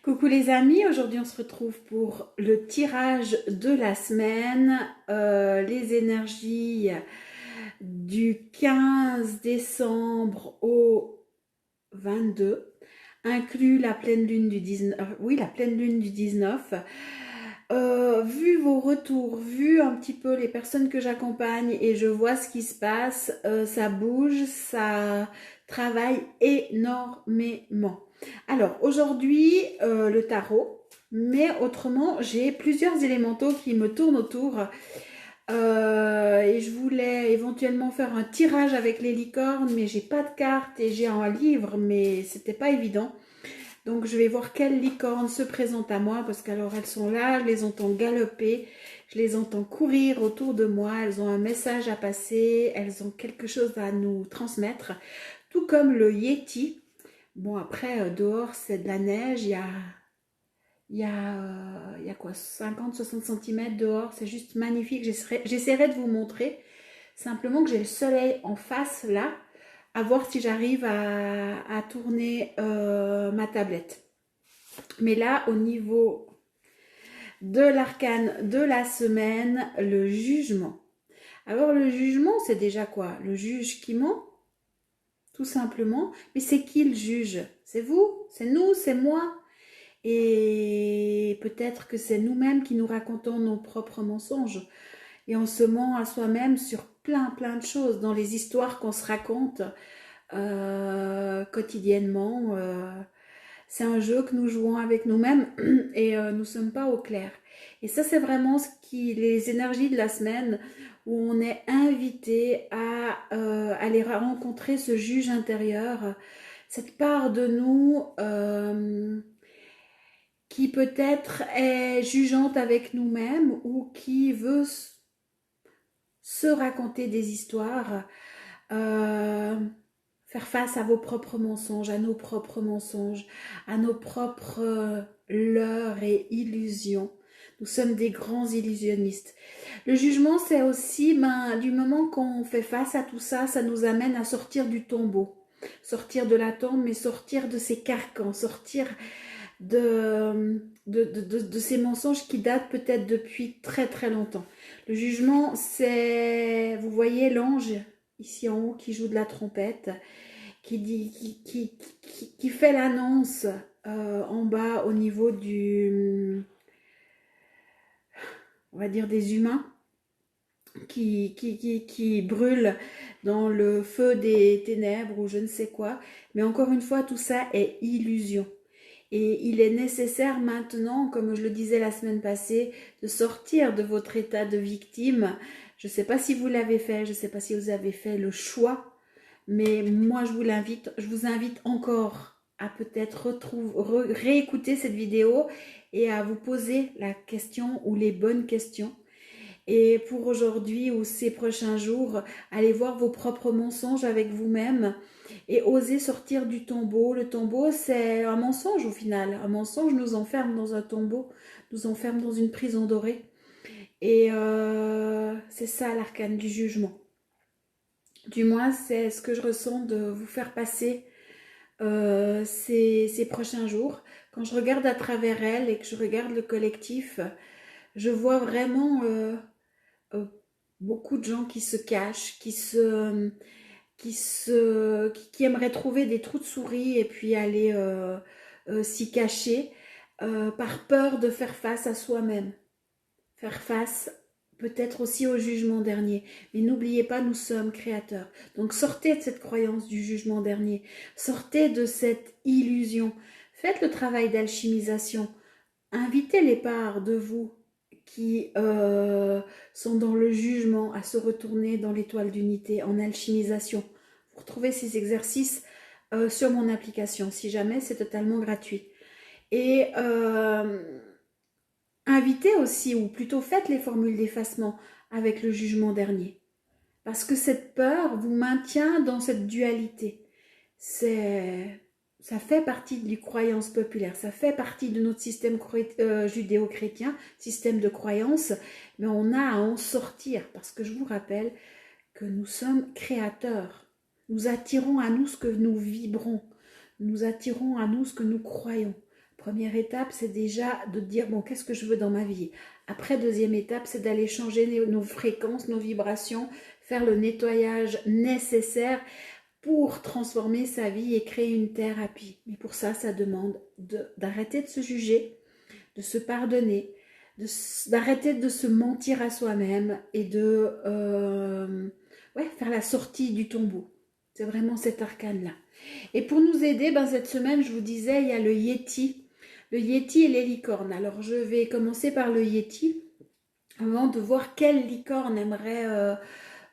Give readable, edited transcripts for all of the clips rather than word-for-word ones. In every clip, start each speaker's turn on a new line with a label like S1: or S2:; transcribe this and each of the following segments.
S1: Coucou les amis, aujourd'hui on se retrouve pour le tirage de la semaine, les énergies du 15 décembre au 22, inclus la pleine lune du 19, oui la pleine lune du 19. Vu vos retours, vu un petit peu les personnes que j'accompagne et je vois ce qui se passe, ça bouge, ça travaille énormément. Alors aujourd'hui, le tarot, mais autrement, j'ai plusieurs élémentaux qui me tournent autour. Et je voulais éventuellement faire un tirage avec les licornes, mais j'ai pas de cartes et j'ai un livre, mais c'était pas évident. Donc je vais voir quelles licornes se présentent à moi, parce qu'alors elles sont là, je les entends galoper, je les entends courir autour de moi, elles ont un message à passer, elles ont quelque chose à nous transmettre, tout comme le Yeti. Bon, après, dehors, c'est de la neige. Il y a quoi, 50-60 cm dehors. C'est juste magnifique. J'essaierai de vous montrer. Simplement que j'ai le soleil en face, là, à voir si j'arrive à tourner ma tablette. Mais là, au niveau de l'arcane de la semaine, le jugement. Alors, le jugement, c'est déjà quoi? Le juge qui ment? Tout simplement. Mais c'est qui le juge? C'est vous? C'est nous? C'est moi? Et peut-être que c'est nous-mêmes qui nous racontons nos propres mensonges. Et on se ment à soi-même sur plein de choses dans les histoires qu'on se raconte quotidiennement. C'est un jeu que nous jouons avec nous-mêmes et nous ne sommes pas au clair. Et ça, c'est vraiment les énergies de la semaine où on est invité à aller rencontrer ce juge intérieur, cette part de nous qui peut-être est jugeante avec nous-mêmes ou qui veut se raconter des histoires, faire face à vos propres mensonges, à nos propres mensonges, à nos propres leurres et illusions. Nous sommes des grands illusionnistes. Le jugement, c'est aussi, du moment qu'on fait face à tout ça, ça nous amène à sortir du tombeau, sortir de la tombe, mais sortir de ces carcans, sortir de ces mensonges qui datent peut-être depuis très longtemps. Le jugement, c'est, vous voyez l'ange ici en haut qui joue de la trompette, qui fait l'annonce en bas au niveau on va dire des humains, qui brûlent dans le feu des ténèbres ou je ne sais quoi. Mais encore une fois, tout ça est illusion. Et il est nécessaire maintenant, comme je le disais la semaine passée, de sortir de votre état de victime. Je ne sais pas si vous l'avez fait, je ne sais pas si vous avez fait le choix, mais moi je vous invite encore à peut-être réécouter cette vidéo et à vous poser la question ou les bonnes questions. Et pour aujourd'hui ou ces prochains jours, allez voir vos propres mensonges avec vous-même et osez sortir du tombeau. Le tombeau, c'est un mensonge au final. Un mensonge nous enferme dans un tombeau, nous enferme dans une prison dorée. Et c'est ça l'arcane du jugement. Du moins, c'est ce que je ressens de vous faire passer ces prochains jours. Quand je regarde à travers elle et que je regarde le collectif, je vois vraiment euh, beaucoup de gens qui se cachent, qui aimeraient trouver des trous de souris et puis aller s'y cacher par peur de faire face à soi-même, faire face peut-être aussi au jugement dernier. Mais n'oubliez pas, nous sommes créateurs. Donc sortez de cette croyance du jugement dernier, sortez de cette illusion, faites le travail d'alchimisation, invitez les parts de vous qui sont dans le jugement à se retourner dans l'étoile d'unité en alchimisation. Vous retrouvez ces exercices sur mon application, si jamais c'est totalement gratuit. Et invitez aussi, ou plutôt faites les formules d'effacement avec le jugement dernier. Parce que cette peur vous maintient dans cette dualité. Ça fait partie des croyances populaires, ça fait partie de notre système judéo-chrétien, système de croyances, mais on a à en sortir parce que je vous rappelle que nous sommes créateurs. Nous attirons à nous ce que nous vibrons, nous attirons à nous ce que nous croyons. Première étape, c'est déjà de dire, bon, qu'est-ce que je veux dans ma vie? Après, deuxième étape, c'est d'aller changer nos fréquences, nos vibrations, faire le nettoyage nécessaire pour transformer sa vie et créer une thérapie. Mais pour ça, ça demande d'arrêter de se juger, de se pardonner, d'arrêter de se mentir à soi-même et de faire la sortie du tombeau. C'est vraiment cet arcane-là. Et pour nous aider, cette semaine, je vous disais, il y a le Yeti. Le Yeti et les licornes. Alors, je vais commencer par le Yeti avant de voir quelle licorne aimerait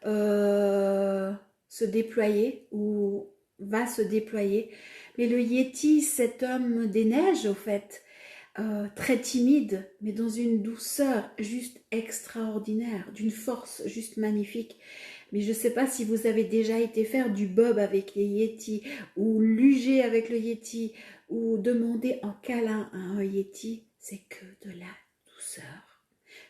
S1: se déployer ou va se déployer. Mais le Yeti, cet homme des neiges, au fait, très timide, mais dans une douceur juste extraordinaire, d'une force juste magnifique. Mais je ne sais pas si vous avez déjà été faire du bob avec les Yetis, ou luger avec le Yeti, ou demander un câlin à un Yeti, c'est que de la douceur.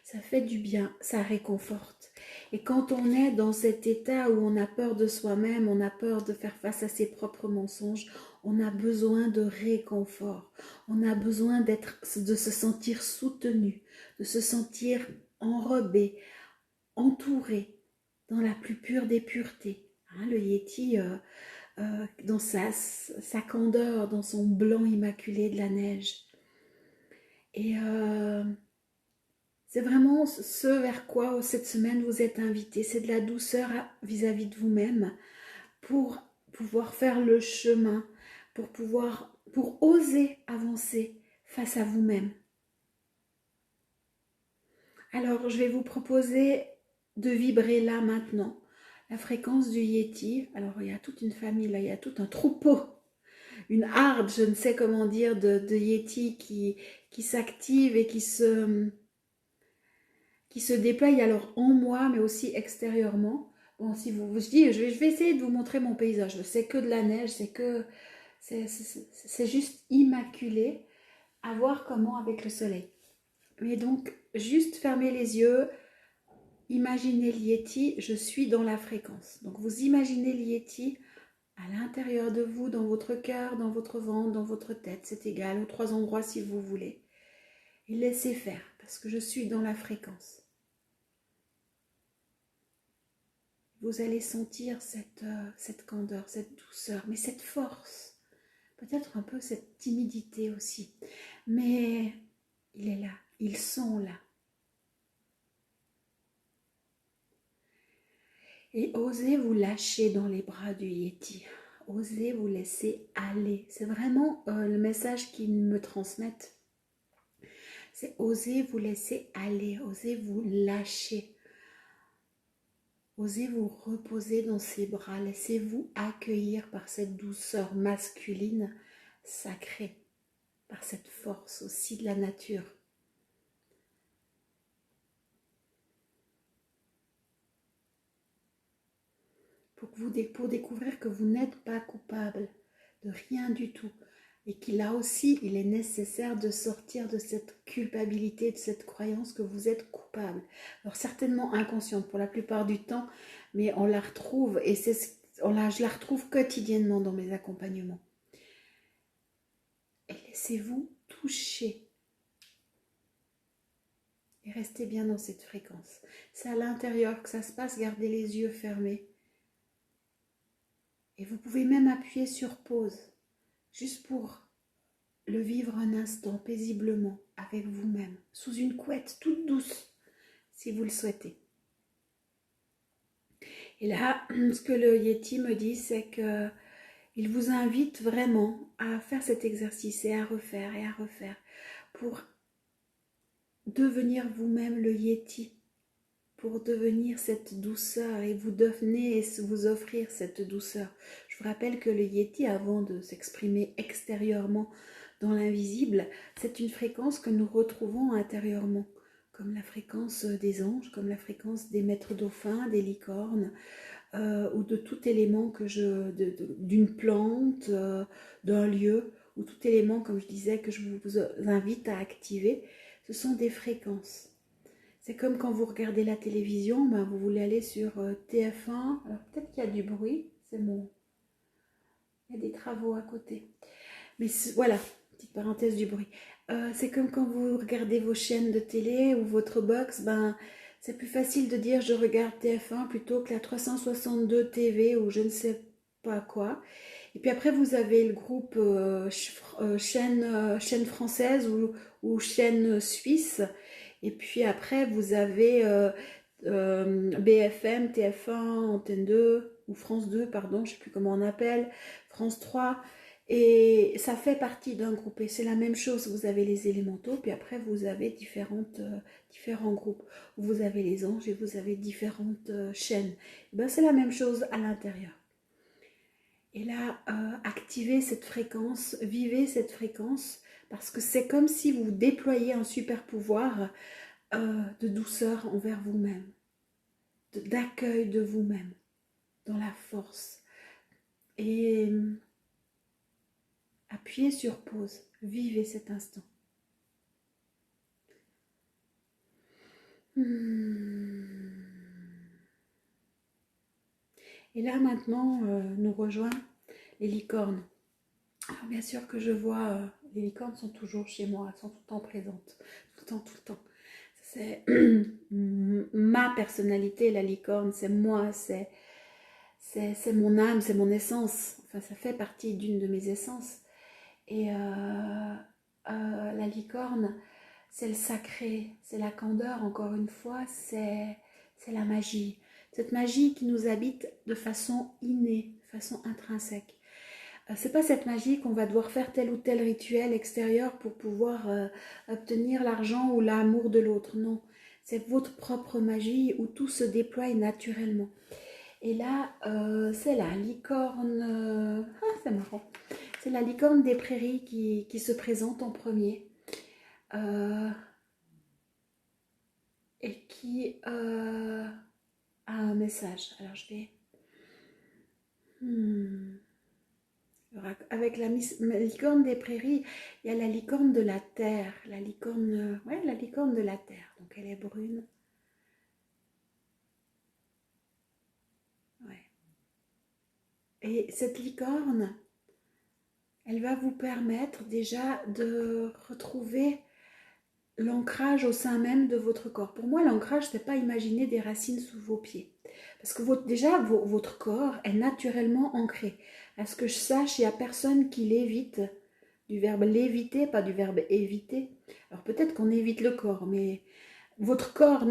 S1: Ça fait du bien, ça réconforte. Et quand on est dans cet état où on a peur de soi-même, on a peur de faire face à ses propres mensonges, on a besoin de réconfort, on a besoin de se sentir soutenu, de se sentir enrobé, entouré, dans la plus pure des puretés. Le Yeti, dans sa candeur, dans son blanc immaculé de la neige. Et c'est vraiment ce vers quoi cette semaine vous êtes invité. C'est de la douceur vis-à-vis de vous-même pour pouvoir faire le chemin, pour oser avancer face à vous-même. Alors, je vais vous proposer de vibrer là maintenant la fréquence du Yeti. Alors, il y a toute une famille là, il y a tout un troupeau, une harde, je ne sais comment dire, de Yeti qui s'active et qui se déploie alors en moi, mais aussi extérieurement. Bon, si je vais essayer de vous montrer mon paysage. C'est que de la neige, c'est juste immaculé à voir comment avec le soleil. Mais donc, juste fermez les yeux, imaginez le Yeti, je suis dans la fréquence. Donc, vous imaginez le Yeti à l'intérieur de vous, dans votre cœur, dans votre ventre, dans votre tête, c'est égal, aux 3 endroits si vous voulez. Et laissez faire, parce que je suis dans la fréquence. Vous allez sentir cette candeur, cette douceur, mais cette force, peut-être un peu cette timidité aussi. Mais il est là, ils sont là. Et osez vous lâcher dans les bras du Yeti. Osez vous laisser aller. C'est vraiment le message qu'ils me transmettent. C'est oser vous laisser aller, osez vous lâcher. Osez vous reposer dans ses bras, laissez-vous accueillir par cette douceur masculine sacrée, par cette force aussi de la nature. Pour découvrir que vous n'êtes pas coupable de rien du tout et qu'il a aussi, il est nécessaire de sortir de cette culpabilité, de cette croyance que vous êtes coupable. Alors certainement inconsciente pour la plupart du temps, mais on la retrouve et je la retrouve quotidiennement dans mes accompagnements. Et laissez-vous toucher. Et restez bien dans cette fréquence. C'est à l'intérieur que ça se passe, gardez les yeux fermés. Et vous pouvez même appuyer sur pause, juste pour le vivre un instant paisiblement avec vous-même, sous une couette toute douce, si vous le souhaitez. Et là, ce que le Yeti me dit, c'est que il vous invite vraiment à faire cet exercice et à refaire pour devenir vous-même le Yeti, pour devenir cette douceur et vous devenez et vous offrir cette douceur. Je vous rappelle que le Yeti, avant de s'exprimer extérieurement dans l'invisible, c'est une fréquence que nous retrouvons intérieurement, comme la fréquence des anges, comme la fréquence des maîtres dauphins, des licornes, ou de tout élément d'une plante, d'un lieu, ou tout élément, comme je disais, que je vous invite à activer. Ce sont des fréquences. C'est comme quand vous regardez la télévision, vous voulez aller sur TF1, alors peut-être qu'il y a du bruit, il y a des travaux à côté. Mais voilà, petite parenthèse du bruit. C'est comme quand vous regardez vos chaînes de télé ou votre box, ben, c'est plus facile de dire je regarde TF1 plutôt que la 362 TV ou je ne sais pas quoi. Et puis après, vous avez le groupe chaîne française ou chaîne suisse. Et puis après, vous avez BFM, TF1, Antenne 2, ou France 2, pardon, je ne sais plus comment on appelle, France 3. Et ça fait partie d'un groupe. Et c'est la même chose, vous avez les élémentaux, puis après, vous avez différents groupes. Vous avez les anges et vous avez différentes chaînes. Et ben, c'est la même chose à l'intérieur. Et là, activez cette fréquence, vivez cette fréquence, parce que c'est comme si vous déployiez un super pouvoir de douceur envers vous-même, d'accueil de vous-même, dans la force. Et appuyez sur pause, vivez cet instant. Et là maintenant, nous rejoint les licornes. Alors bien sûr que je vois, les licornes sont toujours chez moi, elles sont tout le temps présentes, tout le temps, tout le temps. C'est ma personnalité, la licorne, c'est moi, c'est mon âme, c'est mon essence. Enfin, ça fait partie d'une de mes essences. Et la licorne, c'est le sacré, c'est la candeur, encore une fois, c'est la magie. Cette magie qui nous habite de façon innée, de façon intrinsèque. C'est pas cette magie qu'on va devoir faire tel ou tel rituel extérieur pour pouvoir obtenir l'argent ou l'amour de l'autre. Non, c'est votre propre magie où tout se déploie naturellement. Et là, c'est la licorne. C'est marrant. C'est la licorne des prairies qui se présente en premier. Et qui a un message. Alors je vais... Avec la licorne des prairies, il y a la licorne de la terre. La licorne, ouais, la licorne de la terre. Donc elle est brune. Ouais. Et cette licorne, elle va vous permettre déjà de retrouver l'ancrage au sein même de votre corps. Pour moi, l'ancrage, c'est pas imaginer des racines sous vos pieds. Parce que votre corps est naturellement ancré. À ce que je sache, il n'y a personne qui l'évite. Du verbe léviter, pas du verbe éviter. Alors peut-être qu'on évite le corps, mais votre corps,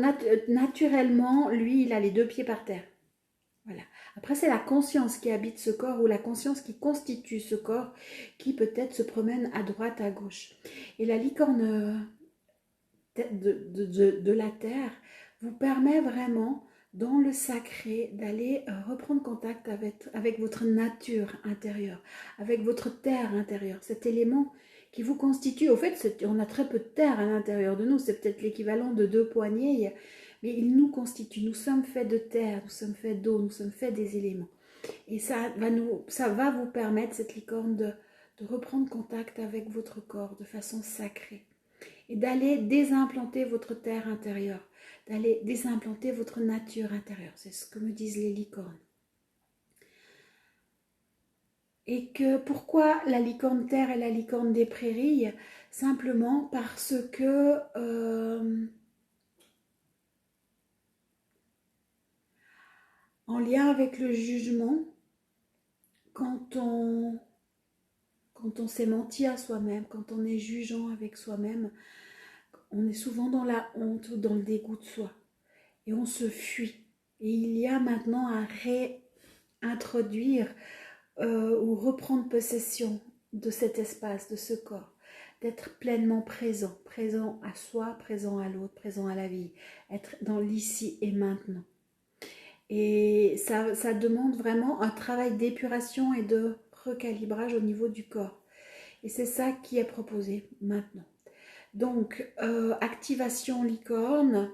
S1: naturellement, lui, il a les deux pieds par terre. Voilà. Après, c'est la conscience qui habite ce corps ou la conscience qui constitue ce corps qui peut-être se promène à droite, à gauche. Et la licorne de la terre vous permet vraiment dans le sacré d'aller reprendre contact avec votre nature intérieure, avec votre terre intérieure, cet élément qui vous constitue. Au fait, on a très peu de terre à l'intérieur de nous, c'est peut-être l'équivalent de 2 poignées, mais il nous constitue. Nous sommes faits de terre, nous sommes faits d'eau, nous sommes faits des éléments. Et ça va vous permettre, cette licorne, de reprendre contact avec votre corps de façon sacrée. Et d'aller désimplanter votre terre intérieure, d'aller désimplanter votre nature intérieure. C'est ce que me disent les licornes. Et que pourquoi la licorne terre et la licorne des prairies? Simplement parce que en lien avec le jugement, quand on s'est menti à soi-même, quand on est jugeant avec soi-même, on est souvent dans la honte ou dans le dégoût de soi. Et on se fuit. Et il y a maintenant à réintroduire ou reprendre possession de cet espace, de ce corps. D'être pleinement présent, présent à soi, présent à l'autre, présent à la vie. Être dans l'ici et maintenant. Et ça demande vraiment un travail d'épuration et de recalibrage au niveau du corps. Et c'est ça qui est proposé maintenant. Donc, activation licorne.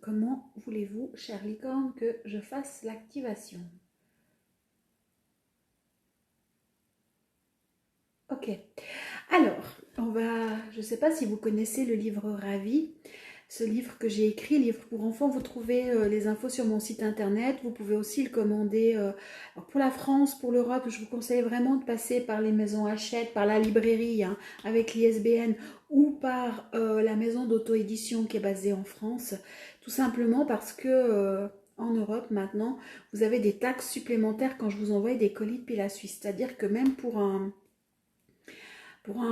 S1: Comment voulez-vous, chère licorne, que je fasse l'activation? Ok. Alors, je ne sais pas si vous connaissez le livre Ravi. ce livre que j'ai écrit, livre pour enfants. Vous trouvez les infos sur mon site internet. Vous pouvez aussi le commander. Alors pour la France, pour l'Europe, je vous conseille vraiment de passer par les maisons Hachette, par la librairie hein, avec l'ISBN ou par la maison d'auto-édition qui est basée en France. Tout simplement parce que en Europe maintenant, vous avez des taxes supplémentaires quand je vous envoie des colis depuis la Suisse. C'est-à-dire que même pour un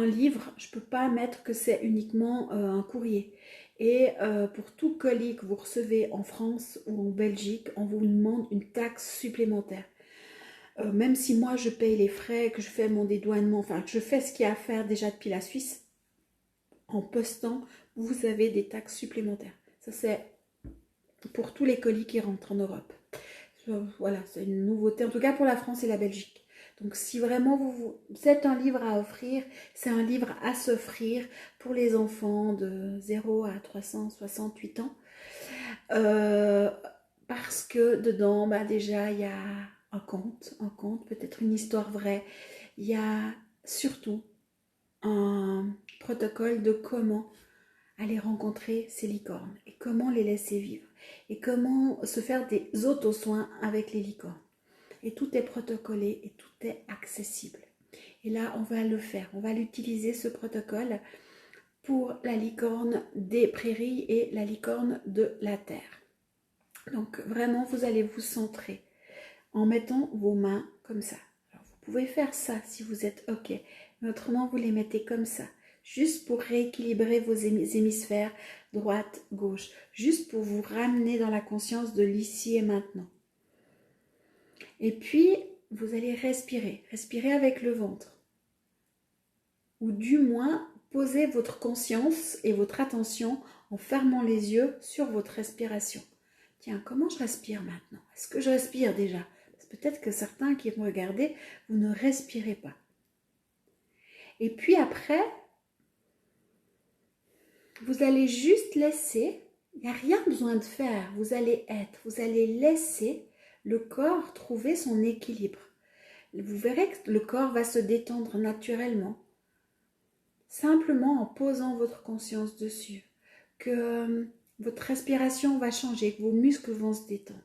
S1: livre, je ne peux pas mettre que c'est uniquement un courrier. Et pour tout colis que vous recevez en France ou en Belgique, on vous demande une taxe supplémentaire. Même si moi je paye les frais, que je fais mon dédouanement, enfin que je fais ce qu'il y a à faire déjà depuis la Suisse, en postant, vous avez des taxes supplémentaires. Ça c'est pour tous les colis qui rentrent en Europe. Voilà, c'est une nouveauté, en tout cas pour la France et la Belgique. Donc si vraiment c'est un livre à offrir, c'est un livre à s'offrir pour les enfants de 0 à 368 ans. Parce que dedans, bah déjà, il y a un conte, peut-être une histoire vraie. Il y a surtout un protocole de comment aller rencontrer ces licornes et comment les laisser vivre et comment se faire des auto-soins avec les licornes. Et tout est protocolé et tout est accessible. Et là, on va le faire. On va l'utiliser, ce protocole, pour la licorne des prairies et la licorne de la terre. Donc, vraiment, vous allez vous centrer en mettant vos mains comme ça. Alors, vous pouvez faire ça si vous êtes OK. Mais autrement, vous les mettez comme ça. Juste pour rééquilibrer vos hémisphères, droite, gauche. Juste pour vous ramener dans la conscience de l'ici et maintenant. Et puis, vous allez respirer. Respirer avec le ventre. Ou du moins, posez votre conscience et votre attention en fermant les yeux sur votre respiration. Tiens, comment je respire maintenant? Est-ce que je respire déjà? Peut-être que certains qui me regardent, vous ne respirez pas. Et puis après, vous allez juste laisser, il n'y a rien besoin de faire, vous allez laisser le corps trouver son équilibre. Vous verrez que le corps va se détendre naturellement, simplement en posant votre conscience dessus, que votre respiration va changer, que vos muscles vont se détendre.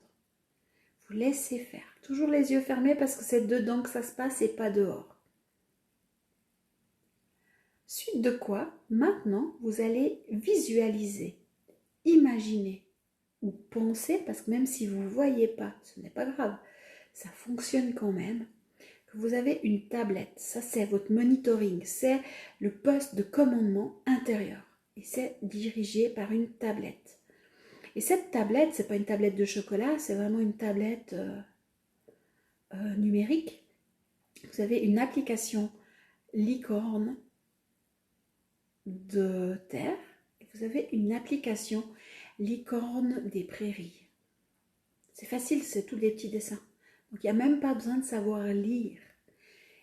S1: Vous laissez faire, toujours les yeux fermés parce que c'est dedans que ça se passe et pas dehors. Suite de quoi, maintenant, vous allez visualiser, imaginer ou penser, parce que même si vous ne voyez pas, ce n'est pas grave, ça fonctionne quand même, que vous avez une tablette. Ça, c'est votre monitoring, c'est le poste de commandement intérieur. Et c'est dirigé par une tablette. Et cette tablette, ce n'est pas une tablette de chocolat, c'est vraiment une tablette numérique. Vous avez une application licorne de terre et vous avez une application licorne des prairies. C'est facile, c'est tous des petits dessins. Donc il n'y a même pas besoin de savoir lire.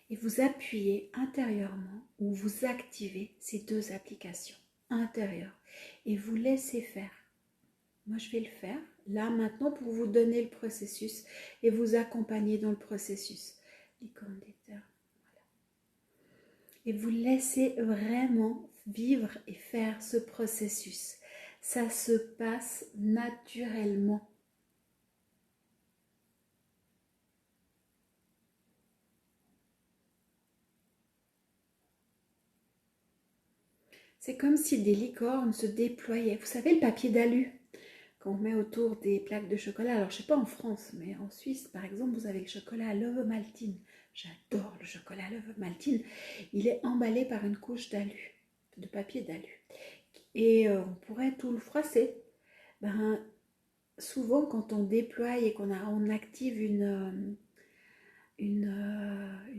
S1: Et vous appuyez intérieurement ou vous activez ces deux applications intérieures et vous laissez faire. Moi je vais le faire là maintenant pour vous donner le processus et vous accompagner dans le processus. Licorne des terres. Voilà. Et vous laissez vraiment vivre et faire ce processus. Ça se passe naturellement. C'est comme si des licornes se déployaient. Vous savez le papier d'alu qu'on met autour des plaques de chocolat. Alors je ne sais pas en France, mais en Suisse par exemple, vous avez le chocolat à l'ovomaltine. J'adore le chocolat à l'ovomaltine. Il est emballé par une couche d'alu, de papier d'alu. Et on pourrait tout le froisser. Souvent quand on déploie et qu'on active une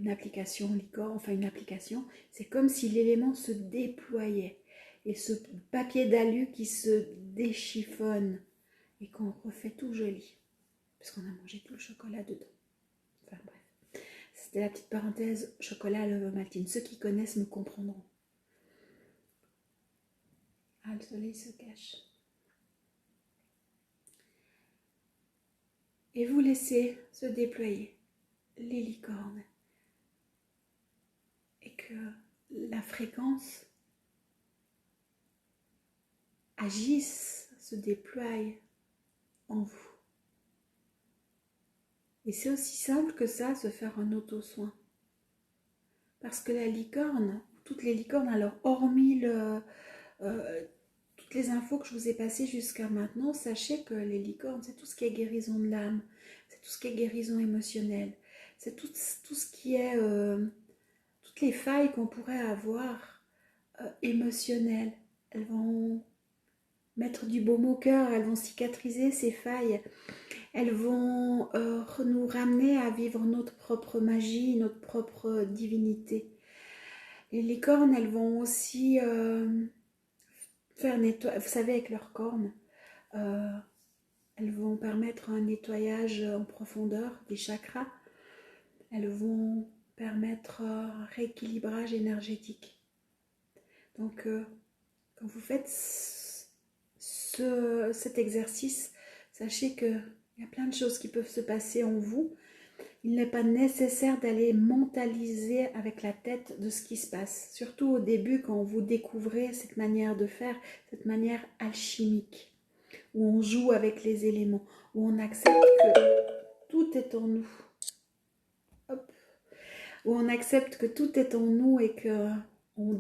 S1: application licorne, enfin une application, c'est comme si l'élément se déployait. Et ce papier d'alu qui se déchiffonne et qu'on refait tout joli. Parce qu'on a mangé tout le chocolat dedans. Enfin bref. C'était la petite parenthèse chocolat à l'ovomaltine. Ceux qui connaissent me comprendront. Ah, le soleil se cache. Et vous laissez se déployer les licornes. Et que la fréquence agissent, se déploient en vous. Et c'est aussi simple que ça, se faire un auto-soin. Parce que la licorne, toutes les licornes, alors hormis toutes les infos que je vous ai passées jusqu'à maintenant, sachez que les licornes, c'est tout ce qui est guérison de l'âme, c'est tout ce qui est guérison émotionnelle, c'est tout ce qui est, toutes les failles qu'on pourrait avoir émotionnelles. Elles vont mettre du baume au cœur, elles vont cicatriser ces failles, elles vont nous ramener à vivre notre propre magie, notre propre divinité. Les licornes, elles vont aussi faire nettoyer, vous savez, avec leurs cornes, elles vont permettre un nettoyage en profondeur des chakras, elles vont permettre un rééquilibrage énergétique. Donc, quand vous faites cet exercice, sachez qu'il y a plein de choses qui peuvent se passer en vous. Il n'est pas nécessaire d'aller mentaliser avec la tête de ce qui se passe. Surtout au début, quand vous découvrez cette manière de faire, cette manière alchimique, où on joue avec les éléments, où on accepte que tout est en nous. Hop. Où on accepte que tout est en nous et qu'on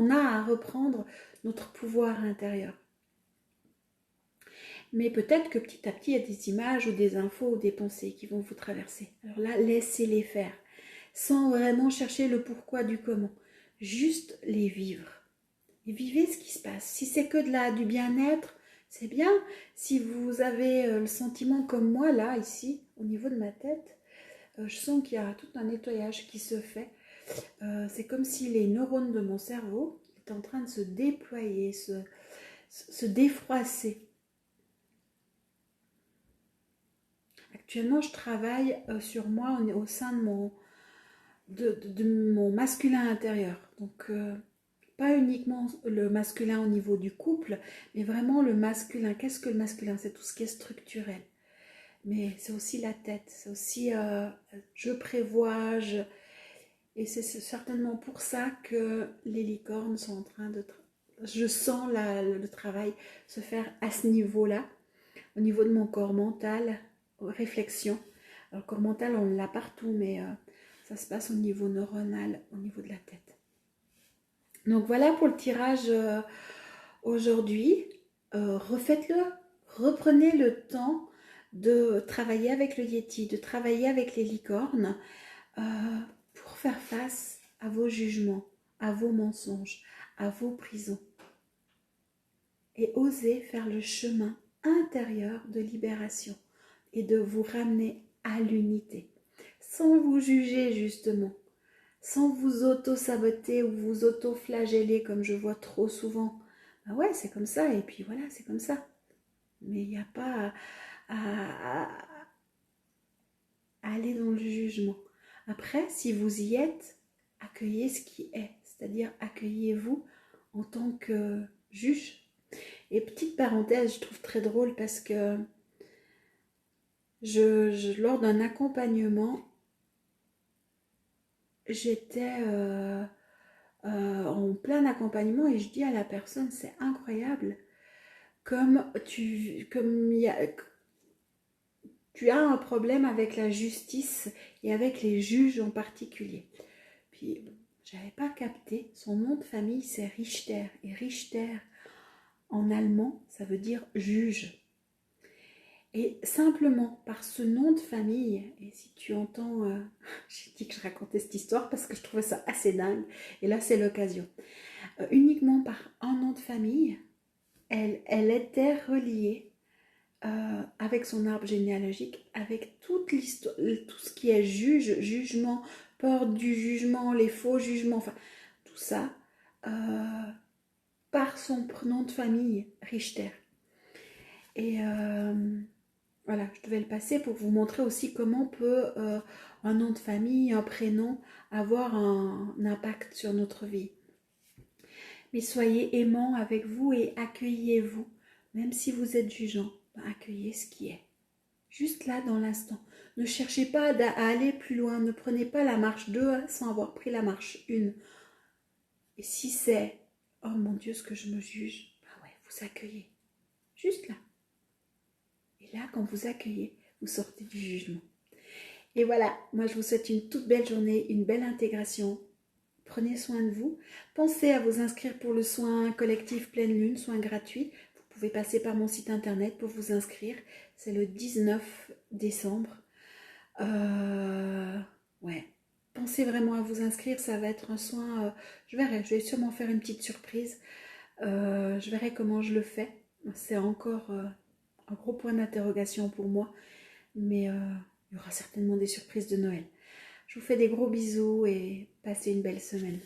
S1: a à reprendre notre pouvoir intérieur. Mais peut-être que petit à petit, il y a des images ou des infos ou des pensées qui vont vous traverser. Alors là, laissez-les faire, sans vraiment chercher le pourquoi du comment. Juste les vivre. Et vivez ce qui se passe. Si c'est que du bien-être, c'est bien. Si vous avez le sentiment comme moi, là, ici, au niveau de ma tête, je sens qu'il y a tout un nettoyage qui se fait. C'est comme si les neurones de mon cerveau étaient en train de se déployer, se défroisser. Actuellement, je travaille sur moi au sein de mon masculin intérieur. Donc, pas uniquement le masculin au niveau du couple, mais vraiment le masculin. Qu'est-ce que le masculin? C'est tout ce qui est structurel. Mais c'est aussi la tête, c'est aussi je prévois, et c'est certainement pour ça que les licornes sont en train de... Je sens le travail se faire à ce niveau-là, au niveau de mon corps mental, réflexion. Alors, le corps mental, on l'a partout, mais ça se passe au niveau neuronal, au niveau de la tête. Donc voilà pour le tirage aujourd'hui. Refaites-le, reprenez le temps de travailler avec le Yéti, de travailler avec les licornes pour faire face à vos jugements, à vos mensonges, à vos prisons. Et osez faire le chemin intérieur de libération et de vous ramener à l'unité, sans vous juger justement, sans vous auto-saboter ou vous auto-flageller comme je vois trop souvent. Ah ouais, c'est comme ça, et puis voilà, c'est comme ça. Mais il n'y a pas à aller dans le jugement. Après, si vous y êtes, accueillez ce qui est, c'est-à-dire accueillez-vous en tant que juge. Et petite parenthèse, je trouve très drôle parce que lors d'un accompagnement, j'étais en plein accompagnement et je dis à la personne, c'est incroyable, comme tu as un problème avec la justice et avec les juges en particulier. Puis, j'avais pas capté, son nom de famille c'est Richter, et Richter en allemand, ça veut dire juge. Et simplement par ce nom de famille, et si tu entends, j'ai dit que je racontais cette histoire parce que je trouvais ça assez dingue, et là c'est l'occasion. Uniquement par un nom de famille, elle était reliée avec son arbre généalogique, avec toute l'histoire, tout ce qui est jugement, peur du jugement, les faux jugements, enfin tout ça, par son nom de famille, Richter. Et voilà, je devais le passer pour vous montrer aussi comment peut un nom de famille, un prénom, avoir un impact sur notre vie. Mais soyez aimants avec vous et accueillez-vous, même si vous êtes jugeant, accueillez ce qui est. Juste là, dans l'instant. Ne cherchez pas à aller plus loin, ne prenez pas la marche 2 sans avoir pris la marche 1. Et si c'est « Oh mon Dieu, ce que je me juge », bah ouais, vous vous accueillez. Juste là. Et là, quand vous accueillez, vous sortez du jugement. Et voilà, moi je vous souhaite une toute belle journée, une belle intégration. Prenez soin de vous. Pensez à vous inscrire pour le soin collectif pleine lune, soin gratuit. Vous pouvez passer par mon site internet pour vous inscrire. C'est le 19 décembre. Ouais. Pensez vraiment à vous inscrire. Ça va être un soin. Je verrai. Je vais sûrement faire une petite surprise. Je verrai comment je le fais. C'est encore un gros point d'interrogation pour moi. Mais il y aura certainement des surprises de Noël. Je vous fais des gros bisous et passez une belle semaine.